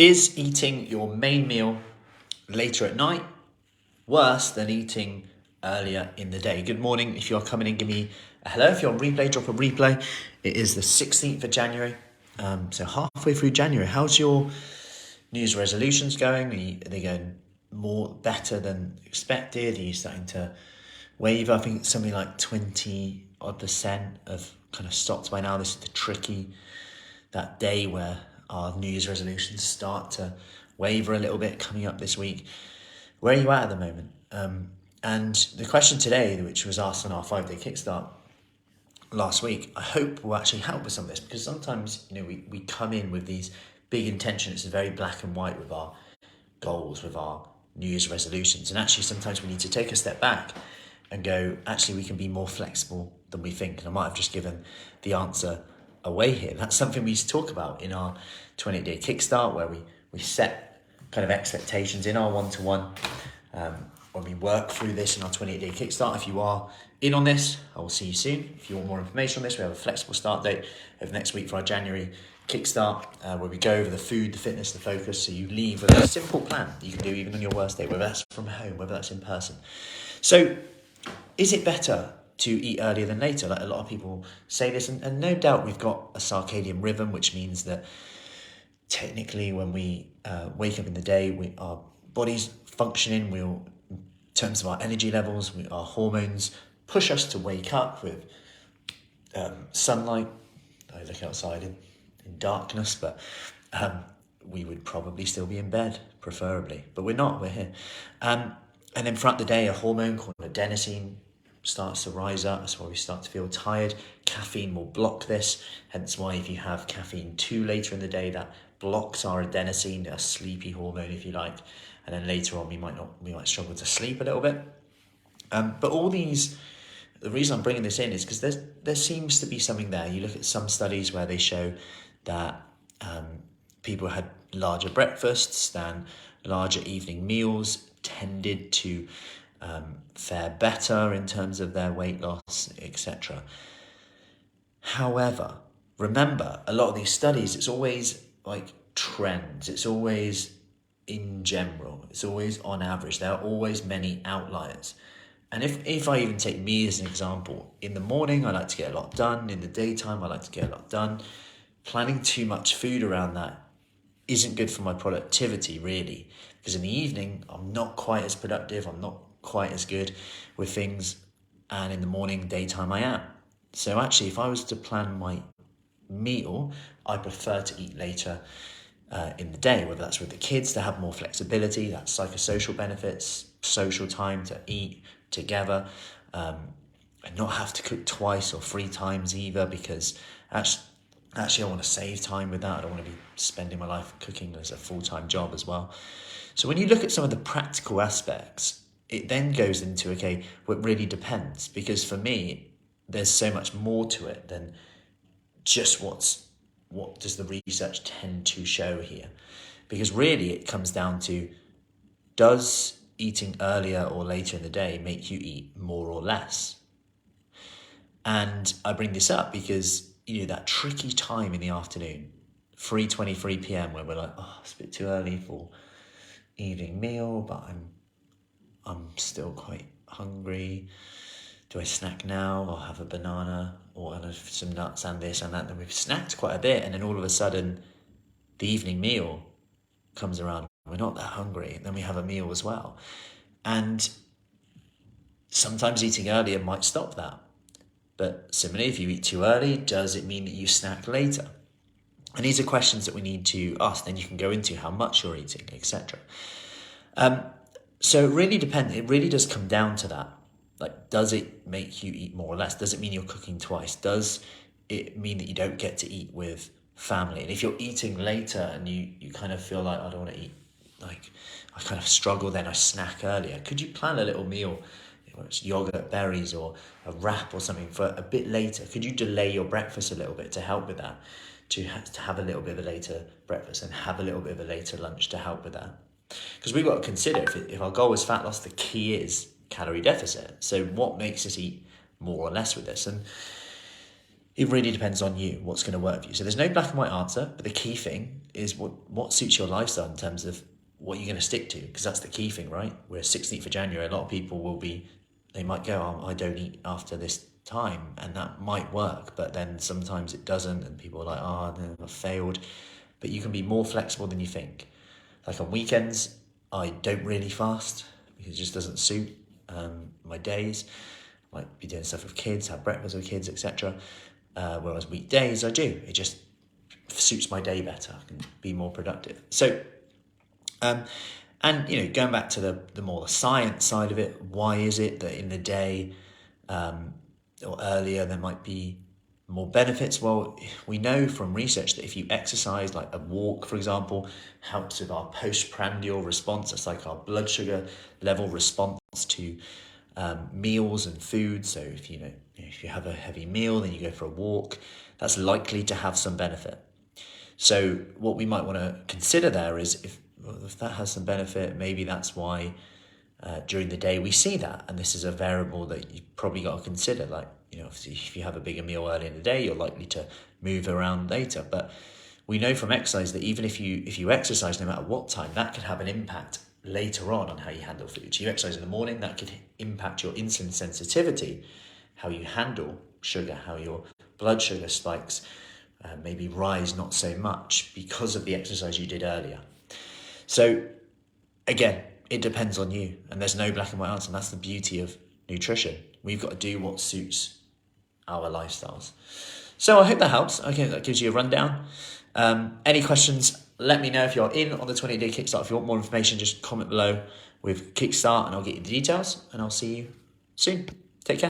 Is eating your main meal later at night worse than eating earlier in the day? Good morning. If you're coming in, give me a hello. If you're on replay, drop a replay. It is the 16th of January, so halfway through January. How's your New Year's resolutions going? Are they going better than expected? Are you starting to waver? I think it's something like 20 odd percent of kind of stopped by now. This is that day where our New Year's resolutions start to waver a little bit coming up this week. Where are you at the moment? And the question today, which was asked on our 5-day kickstart last week, I hope will actually help with some of this, because sometimes we come in with these big intentions. It's very black and white with our goals, with our New Year's resolutions, and actually sometimes we need to take a step back and go, actually we can be more flexible than we think. And I might have just given the answer away here. That's something we used to talk about in our 28-day kickstart, where we set kind of expectations in our one-to-one when we work through this in our 28-day kickstart. If you are in on this, I will see you soon. If you want more information on this, we have a flexible start date of next week for our January kickstart, where we go over the food, the fitness, the focus, so you leave with a simple plan you can do even on your worst day, whether that's from home, whether that's in person. So is it better to eat earlier than later? Like a lot of people say this, and no doubt we've got a circadian rhythm, which means that technically when we wake up in the day, our body's functioning, in terms of our energy levels, our hormones push us to wake up with sunlight. I look outside in darkness, but we would probably still be in bed, preferably, but we're not, we're here. And then throughout the day, a hormone called adenosine starts to rise up. That's why we start to feel tired. Caffeine will block this, hence why if you have caffeine too later in the day, that blocks our adenosine, a sleepy hormone if you like, and then later on we might struggle to sleep a little bit. But all these, the reason I'm bringing this in is because there seems to be something there. You look at some studies where they show that people who had larger breakfasts than larger evening meals tended to fare better in terms of their weight loss, etc. However, remember, a lot of these studies, it's always like trends. It's always in general. It's always on average. There are always many outliers. And if I even take me as an example, in the morning, I like to get a lot done. In the daytime, I like to get a lot done. Planning too much food around that isn't good for my productivity, really, because in the evening, I'm not quite as productive. I'm not quite as good with things. And in the morning, daytime, I am. So actually, if I was to plan my meal, I prefer to eat later in the day, whether that's with the kids to have more flexibility, that's psychosocial benefits, social time to eat together, and not have to cook twice or 3 times either, because actually I want to save time with that. I don't want to be spending my life cooking as a full-time job as well. So when you look at some of the practical aspects, it then goes into, okay, well, it really depends, because for me, there's so much more to it than just what does the research tend to show here. Because really it comes down to, does eating earlier or later in the day make you eat more or less? And I bring this up because, that tricky time in the afternoon, 3:23 p.m, where we're like, it's a bit too early for evening meal, but I'm still quite hungry. Do I snack now or have a banana or some nuts and this and that? Then we've snacked quite a bit, and then all of a sudden the evening meal comes around. We're not that hungry, and then we have a meal as well. And sometimes eating earlier might stop that. But similarly, if you eat too early, does it mean that you snack later? And these are questions that we need to ask. Then you can go into how much you're eating, etc. So it really depends. It really does come down to that. Like, does it make you eat more or less? Does it mean you're cooking twice? Does it mean that you don't get to eat with family? And if you're eating later and you kind of feel like, I don't want to eat, like I kind of struggle, then I snack earlier. Could you plan a little meal, whether it's yogurt, berries, or a wrap or something for a bit later? Could you delay your breakfast a little bit to help with that? To have a little bit of a later breakfast and have a little bit of a later lunch to help with that? Because we've got to consider, if our goal is fat loss, the key is calorie deficit. So what makes us eat more or less with this? And it really depends on you, what's going to work for you. So there's no black and white answer, but the key thing is what suits your lifestyle in terms of what you're going to stick to, because that's the key thing, right? Whereas 16th of January, a lot of people they might go, oh, I don't eat after this time, and that might work, but then sometimes it doesn't, and people are like, oh, no, I've failed. But you can be more flexible than you think. Like on weekends, I don't really fast because it just doesn't suit my days. I might be doing stuff with kids, have breakfast with kids, etc. Whereas weekdays, I do. It just suits my day better. I can be more productive. So, and going back to the more science side of it, why is it that in the day or earlier there might be more benefits? Well, we know from research that if you exercise, like a walk, for example, helps with our postprandial response. It's like our blood sugar level response to meals and food. So if you have a heavy meal, then you go for a walk, that's likely to have some benefit. So what we might want to consider there is if that has some benefit, maybe that's why during the day we see that. And this is a variable that you probably got to consider. Like, obviously if you have a bigger meal early in the day, you're likely to move around later. But we know from exercise that even if you exercise no matter what time, that can have an impact later on how you handle food. So you exercise in the morning, that could impact your insulin sensitivity, how you handle sugar, how your blood sugar spikes maybe rise not so much because of the exercise you did earlier. So again, it depends on you, and there's no black and white answer, and that's the beauty of nutrition. We've got to do what suits our lifestyles. So I hope that helps. Okay, that gives you a rundown. Any questions, let me know. If you're in on the 20-day Kickstart, if you want more information, just comment below with Kickstart and I'll get you the details, and I'll see you soon.